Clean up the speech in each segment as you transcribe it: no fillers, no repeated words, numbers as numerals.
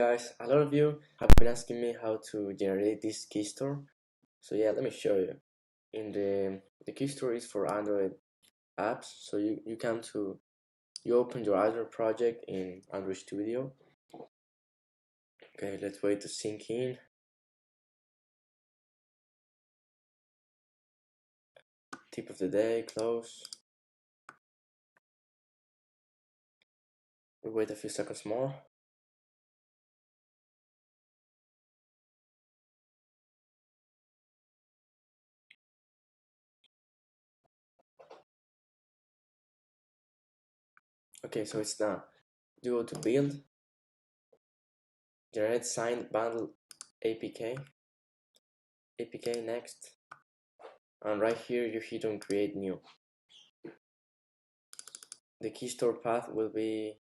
Guys, a lot of you have been asking me how to generate this keystore. So yeah, let me show you. In the keystore is for Android apps. So you open your Android project in Android Studio. Okay, let's wait to sync in. Tip of the day, close. We wait a few seconds more. Okay, so it's done. You go to build, generate signed bundle APK, next, and right here you hit on create new. The keystore path will be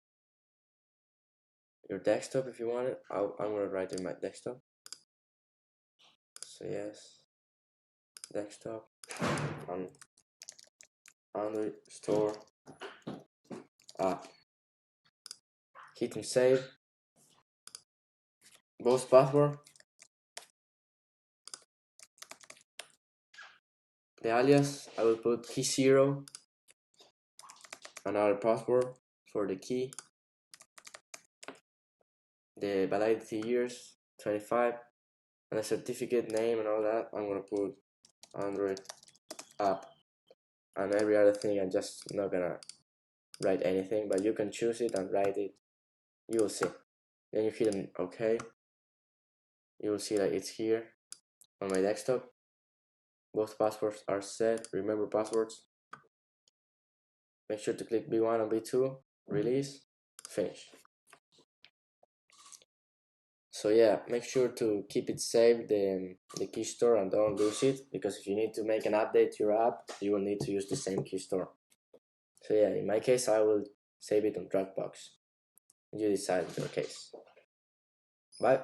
your desktop if you want it. I'm gonna write in my desktop. So yes, desktop on Android store app. Hitting save. Both password. The alias I will put key 0. Another password for the key. The validity years 25. And the certificate name and all that I'm gonna put Android app. And every other thing I'm just not gonna write anything, but you can choose it and write it. You will see. Then you hit on OK. You will see that it's here on my desktop. Both passwords are set. Remember passwords. Make sure to click B1 and B2. Release. Finish. So yeah, make sure to keep it saved the key store and don't lose it, because if you need to make an update to your app, you will need to use the same key store. So yeah, in my case, I will save it on Dropbox. You decide in your case. Bye.